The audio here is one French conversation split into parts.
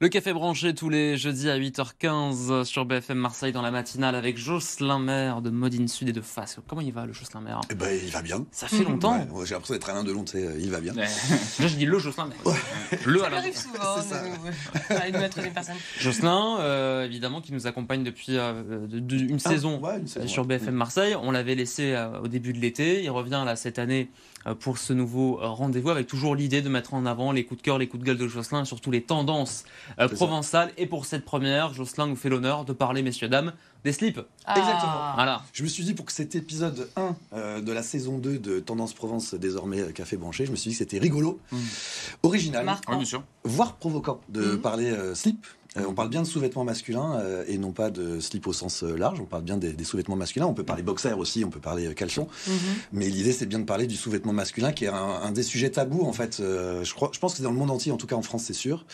Le café branché tous les jeudis à 8h15 sur BFM Marseille dans la matinale avec Jocelyn Maire de Modine Sud et de Face. Comment il va le Jocelyn Maire? Eh ben, il va bien. Ça fait longtemps. Ouais, j'ai l'impression d'être Alain Delon, tu sais, il va bien. Là, je dis le Jocelyn Maire. Ouais. Le Ça Alain. arrive souvent de mettre des personnes. Jocelyn, évidemment, qui nous accompagne depuis une saison sur BFM Marseille. On l'avait laissé au début de l'été. Il revient là cette année pour ce nouveau rendez-vous avec toujours l'idée de mettre en avant les coups de cœur, les coups de gueule de Jocelyn et surtout les tendances provençales. Et pour cette première, Jocelyn nous fait l'honneur de parler, messieurs, dames, des slips. Exactement. Voilà. Je me suis dit, pour que cet épisode 1 de la saison 2 de Tendance Provence, désormais Café Branché, je me suis dit que c'était rigolo, original, Marquant. Oui, bien sûr. voire provoquant de parler slip. On parle bien de sous-vêtements masculins et non pas de slip au sens large. On parle bien des sous-vêtements masculins. On peut parler boxer aussi, on peut parler caleçon. Mais l'idée, c'est bien de parler du sous-vêtement masculin, qui est un des sujets tabous, en fait. Je pense que c'est dans le monde entier, en tout cas en France, c'est sûr.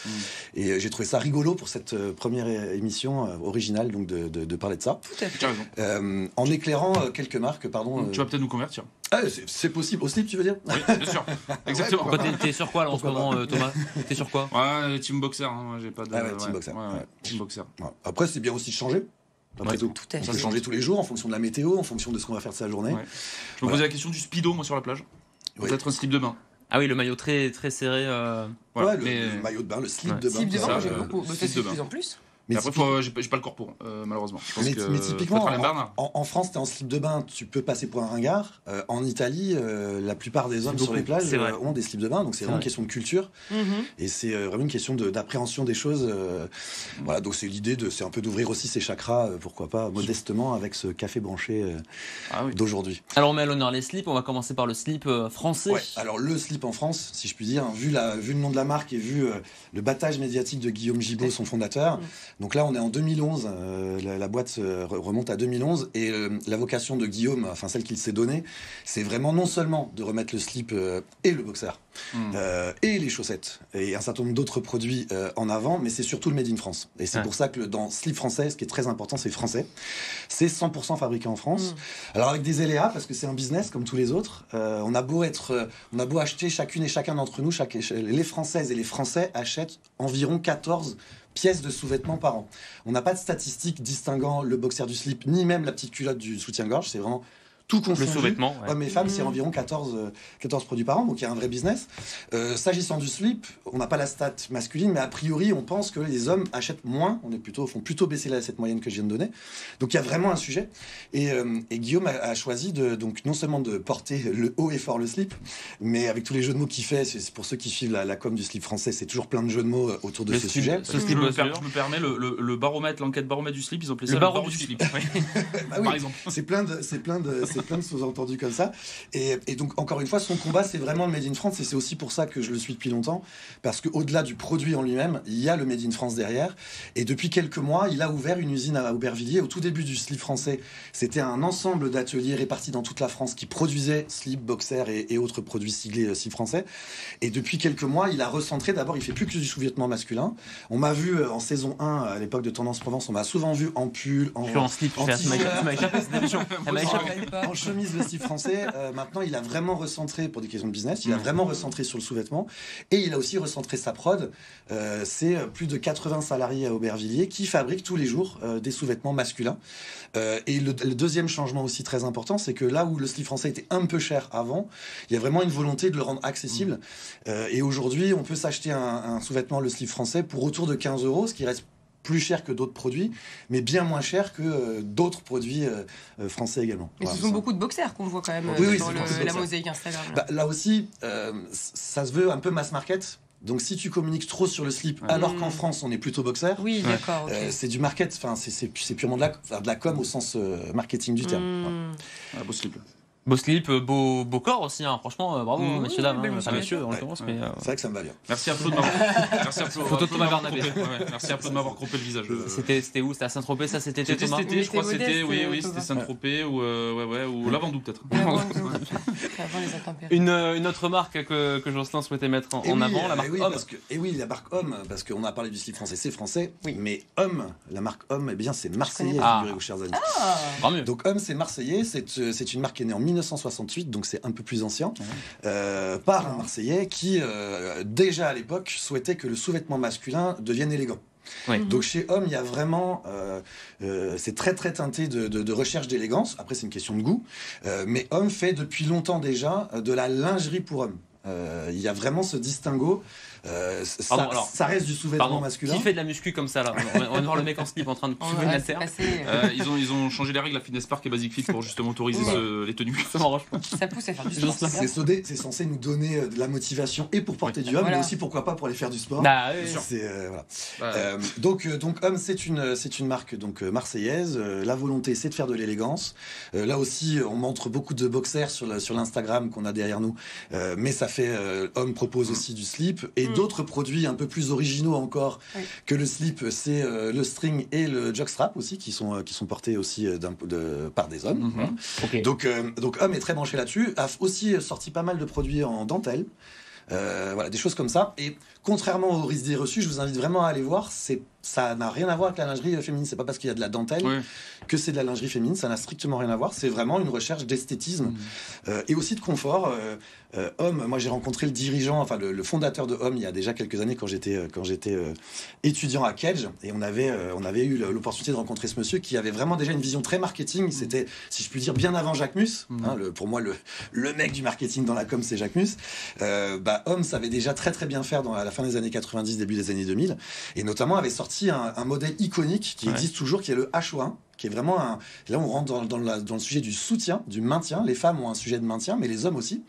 Et j'ai trouvé ça rigolo pour cette première émission originale, donc de parler de ça. Tout à fait. Tu as raison. En éclairant quelques marques, pardon. Tu vas peut-être nous convertir. Ah, c'est possible. Au slip, tu veux dire? Oui, bien sûr. Exactement. Toi, t'es sur quoi là en ce Pourquoi moment, Thomas? T'es sur quoi? Ouais, team boxer. Hein, moi, j'ai pas de. Ah ouais, team boxer. Ouais. Team boxer. Ouais. Après, c'est bien aussi de changer. Après tout. Tout à On fait. peut changer tous les jours en fonction de la météo, en fonction de ce qu'on va faire de sa journée. Ouais. Je me posais la question du speedo, moi, sur la plage. Oui. Peut-être un slip de bain. Ah oui, le maillot très serré. Voilà. Ouais, Mais le maillot de bain, le slip Ouais. de bain. Slip de ça, bain, moi, j'aime euh, beaucoup. slip C'est de de plus bain. en plus. Mais après, j'ai pas le corps pour, malheureusement. Je pense que mais typiquement, faut être Alain Bernard. en France, t'es en slip de bain, tu peux passer pour un ringard. En Italie, la plupart des hommes sur les plages C'est vrai. ont des slips de bain, donc c'est vraiment vrai. une question de culture. Et c'est vraiment une question d'appréhension des choses. Voilà, donc c'est l'idée c'est un peu d'ouvrir aussi ses chakras, pourquoi pas, modestement, avec ce café branché Ah oui. d'aujourd'hui. Alors on met à l'honneur les slips. On va commencer par le slip français. Ouais, alors le slip en France, si je puis dire, vu le nom de la marque et vu le battage médiatique de Guillaume Gibaud, son fondateur. Donc là, on est en 2011, la boîte remonte à 2011, et la vocation de Guillaume, enfin celle qu'il s'est donnée, c'est vraiment non seulement de remettre le slip et le boxer, et les chaussettes, et un certain nombre d'autres produits en avant, mais c'est surtout le Made in France. Et c'est pour ça que dans slip français, ce qui est très important, c'est français. C'est 100% fabriqué en France. Alors avec des aléas, parce que c'est un business comme tous les autres. On a beau acheter chacune et chacun d'entre nous, les Françaises et les Français achètent environ 14 pièces de sous-vêtements par an. On n'a pas de statistiques distinguant le boxer du slip, ni même la petite culotte du soutien-gorge. C'est vraiment tout confondu. Le sous-vêtement, ouais. Hommes et femmes, c'est environ 14 produits par an, donc il y a un vrai business. S'agissant du slip, on n'a pas la stat masculine, mais a priori, on pense que les hommes achètent moins, font plutôt baisser cette moyenne que je viens de donner. Donc il y a vraiment un sujet. Et Guillaume a choisi donc non seulement de porter le haut et fort le slip, mais avec tous les jeux de mots qu'il fait, c'est pour ceux qui suivent la com du slip français, c'est toujours plein de jeux de mots autour de ce sujet. Ce Je slip me mesure. permets, le baromètre, l'enquête baromètre du slip, ils ont appelé ça Le le barreau barreau du du slip. slip. Bah oui, Par exemple. c'est plein de sous-entendus comme ça. Et donc, encore une fois, son combat, c'est vraiment le Made in France. Et c'est aussi pour ça que je le suis depuis longtemps. Parce qu'au-delà du produit en lui-même, il y a le Made in France derrière. Et depuis quelques mois, il a ouvert une usine à Aubervilliers. Au tout début du slip français, c'était un ensemble d'ateliers répartis dans toute la France qui produisaient slip, boxer et autres produits siglés slip français. Et depuis quelques mois, il a recentré. D'abord, il fait plus que du sous-vêtement masculin. On m'a vu en saison 1, à l'époque de Tendance Provence, on m'a souvent vu en pull, Je suis en slip. en Tu m'as échappé cette émission. Elle m'a échappé. en chemise de style français. Maintenant, il a vraiment recentré, pour des questions de business, il a vraiment recentré sur le sous-vêtement. Et il a aussi recentré sa prod. C'est plus de 80 salariés à Aubervilliers qui fabriquent tous les jours des sous-vêtements masculins. Et le deuxième changement aussi très important, c'est que là où le slip français était un peu cher avant, il y a vraiment une volonté de le rendre accessible. Et aujourd'hui, on peut s'acheter un sous-vêtement, le slip français, pour autour de 15 €, ce qui reste plus cher que d'autres produits, mais bien moins cher que d'autres produits français également. Mais Voilà, ce sont ça. beaucoup de boxers qu'on voit quand même Oui, dans c'est beaucoup de la boxers. mosaïque Instagram. Bah, là aussi, ça se veut un peu mass market. Donc si tu communiques trop sur le slip, alors qu'en France on est plutôt boxer, Oui, d'accord. ok. c'est du market. Enfin, c'est purement de la com au sens marketing du terme. Voilà. Ah, beau slip. Beau slip, beau corps aussi. Hein. Franchement, bravo, Oui, messieurs, dames. belle Enfin, musculature. messieurs, en Ouais, l'occurrence. ouais. Mais C'est vrai que ça me va bien. Merci un peu de m'avoir. Merci un peu. Photo de Thomas Bernabé. Merci un peu de m'avoir croppé le visage. C'était où? C'était à Saint-Tropez, ça c'était C'était Thomas? cet été, je crois que C'était c'était, modeste, oui, Thomas. c'était Saint-Tropez ou Lavandou peut-être. Avant les intempéries. Une autre marque que Jocelyn souhaitait mettre en avant, la marque oui, Homme. la marque Homme, parce qu'on a parlé du slip français, c'est français. Oui. Mais Homme, la marque Homme, eh bien c'est marseillais, pas. figurez-vous, chers amis. Tant mieux. Donc Homme, c'est marseillais, c'est une marque qui est née en 1968, donc c'est un peu plus ancien, par un Marseillais qui, déjà à l'époque, souhaitait que le sous-vêtement masculin devienne élégant. Ouais. Donc chez Homme, il y a vraiment, c'est très très teinté de recherche d'élégance. Après, c'est une question de goût, mais Homme fait depuis longtemps déjà de la lingerie pour hommes. Il y a vraiment ce distinguo. Ça reste du sous-vêtement masculin. Qui fait de la muscu comme ça là? On va voir le mec en slip en train de soulever une haltère. Ils ont changé les règles à Fitness Park et Basic Fit pour justement autoriser les tenues. Ça m'arrange pas. Ça pousse à faire du sport. C'est censé nous donner de la motivation et pour porter du homme, mais aussi pourquoi pas pour aller faire du sport. Bah, oui, voilà. Donc Homme, c'est une marque donc marseillaise. La volonté, c'est de faire de l'élégance. Là aussi, on montre beaucoup de boxers sur l'Instagram qu'on a derrière nous, mais ça fait Homme propose aussi du slip et d'autres produits un peu plus originaux encore que le slip, c'est le string et le jockstrap aussi qui sont portés aussi par des hommes. Voilà. Okay. Donc Homme est très branché là-dessus, a aussi sorti pas mal de produits en dentelle. Voilà, des choses comme ça. Et contrairement aux idées reçues, je vous invite vraiment à aller voir. Ça n'a rien à voir avec la lingerie féminine. C'est pas parce qu'il y a de la dentelle que c'est de la lingerie féminine. Ça n'a strictement rien à voir. C'est vraiment une recherche d'esthétisme et aussi de confort. Homme, moi j'ai rencontré le dirigeant, enfin le fondateur de Homme il y a déjà quelques années quand j'étais étudiant à Kedge, et on avait eu l'opportunité de rencontrer ce monsieur qui avait vraiment déjà une vision très marketing. C'était, si je puis dire, bien avant Jacques Mus. Pour moi, le mec du marketing dans la com, c'est Jacques Mus. Homme savait déjà très très bien faire à la fin des années 90, début des années 2000, et notamment avait sorti un modèle iconique qui existe toujours, qui est le HO1, qui est vraiment là on rentre dans le sujet du soutien, du maintien. Les femmes ont un sujet de maintien, mais les hommes aussi.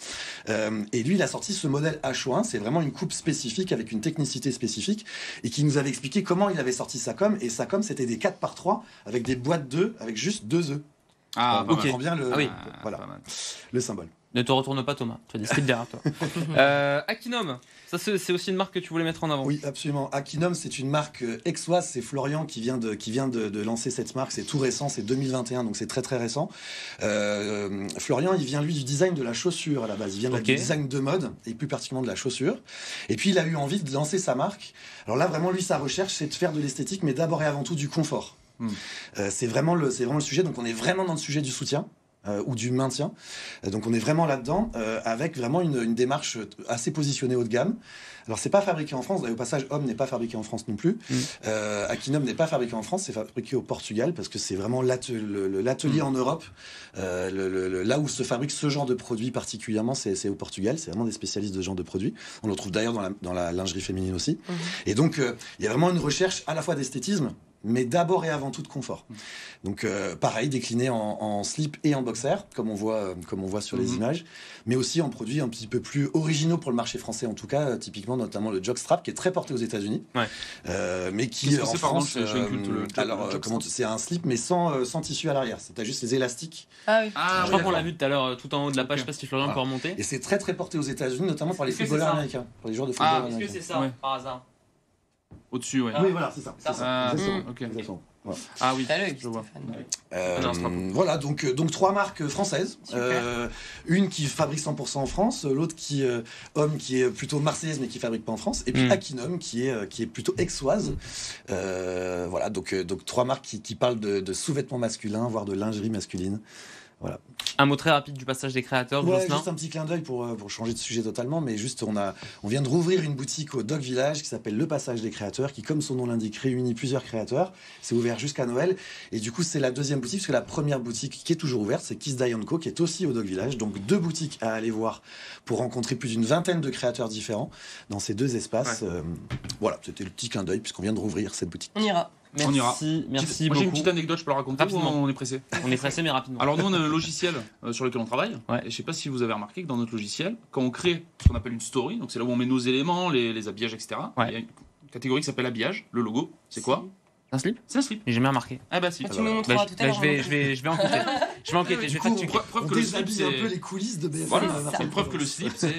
Et lui, il a sorti ce modèle HO1. C'est vraiment une coupe spécifique avec une technicité spécifique, et qui nous avait expliqué comment il avait sorti sa com. Et sa com, c'était des 4x3 avec des boîtes d'œufs, avec juste 2 œufs. Ah, on comprend bien le symbole. Ne te retourne pas, Thomas. Tu as des slips derrière toi. Akinum, ça c'est aussi une marque que tu voulais mettre en avant. Oui, absolument. Akinum, c'est une marque aixoise. C'est Florian qui vient de lancer cette marque. C'est tout récent, c'est 2021, donc c'est très très récent. Florian, il vient lui du design de la chaussure à la base. Il vient du design de mode, et plus particulièrement de la chaussure. Et puis il a eu envie de lancer sa marque. Alors là, vraiment, lui, sa recherche, c'est de faire de l'esthétique, mais d'abord et avant tout du confort. C'est vraiment le sujet. Donc on est vraiment dans le sujet du soutien. Ou du maintien. Donc on est vraiment là-dedans, avec vraiment une démarche assez positionnée haut de gamme. Alors c'est pas fabriqué en France, au passage Homme n'est pas fabriqué en France non plus. Akinum n'est pas fabriqué en France, c'est fabriqué au Portugal, parce que c'est vraiment l'atelier en Europe. Là où se fabrique ce genre de produit particulièrement, c'est au Portugal. C'est vraiment des spécialistes de ce genre de produits. On le retrouve d'ailleurs dans la lingerie féminine aussi. Et donc il y a vraiment une recherche à la fois d'esthétisme, mais d'abord et avant tout de confort. Donc pareil, décliné en slip et en boxer, comme on voit sur les images, mais aussi en produits un petit peu plus originaux pour le marché français, en tout cas, typiquement notamment le jockstrap, qui est très porté aux États-Unis, mais qui en France, c'est un slip mais sans tissu à l'arrière. C'est juste les élastiques. Je crois qu'on l'a vu tout à l'heure, tout en haut de la page. Je sais pas si Florian peut remonter. Et c'est très très porté aux États-Unis, notamment par les footballeurs américains, pour les joueurs de football américains. Est-ce que c'est ça, par hasard? Au-dessus, oui, voilà, c'est ça. Exactement. Voilà. Ah oui, je vois. Voilà, donc 3 marques françaises. Une qui fabrique 100% en France, l'autre Homme qui est plutôt marseillaise mais qui fabrique pas en France, et puis Akinum qui est plutôt aixoise. Voilà, donc 3 marques qui parlent de sous-vêtements masculins, voire de lingerie masculine. Voilà. Un mot très rapide du passage des créateurs. Juste un petit clin d'œil pour changer de sujet totalement, mais juste on vient de rouvrir une boutique au Dog Village qui s'appelle Le Passage des Créateurs, qui, comme son nom l'indique, réunit plusieurs créateurs. C'est ouvert jusqu'à Noël, et du coup c'est la deuxième boutique, parce que la première boutique qui est toujours ouverte, c'est Kiss Die & Co, qui est aussi au Dog Village. Donc 2 boutiques à aller voir pour rencontrer plus d'une vingtaine de créateurs différents dans ces 2 espaces. Voilà, c'était le petit clin d'œil puisqu'on vient de rouvrir cette boutique. On ira. Merci beaucoup. J'ai une petite anecdote, je peux la raconter rapidement. On est pressé. On est pressé, mais rapidement. Alors nous, on a un logiciel sur lequel on travaille. Et je sais pas si vous avez remarqué que dans notre logiciel, quand on crée ce qu'on appelle une story, donc c'est là où on met nos éléments, les habillages, etc. Il y a une catégorie qui s'appelle habillage. Le logo, c'est quoi? Un slip? C'est un slip. J'ai jamais remarqué. Ah bah si. Tu me montreras tout à l'heure. Je vais enquêter. Je vais enquêter. Preuve que le slip, c'est un peu les coulisses de BFM. Voilà, c'est une preuve que le slip, c'est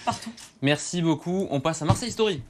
Partout. Merci beaucoup. On passe à Marseille Story.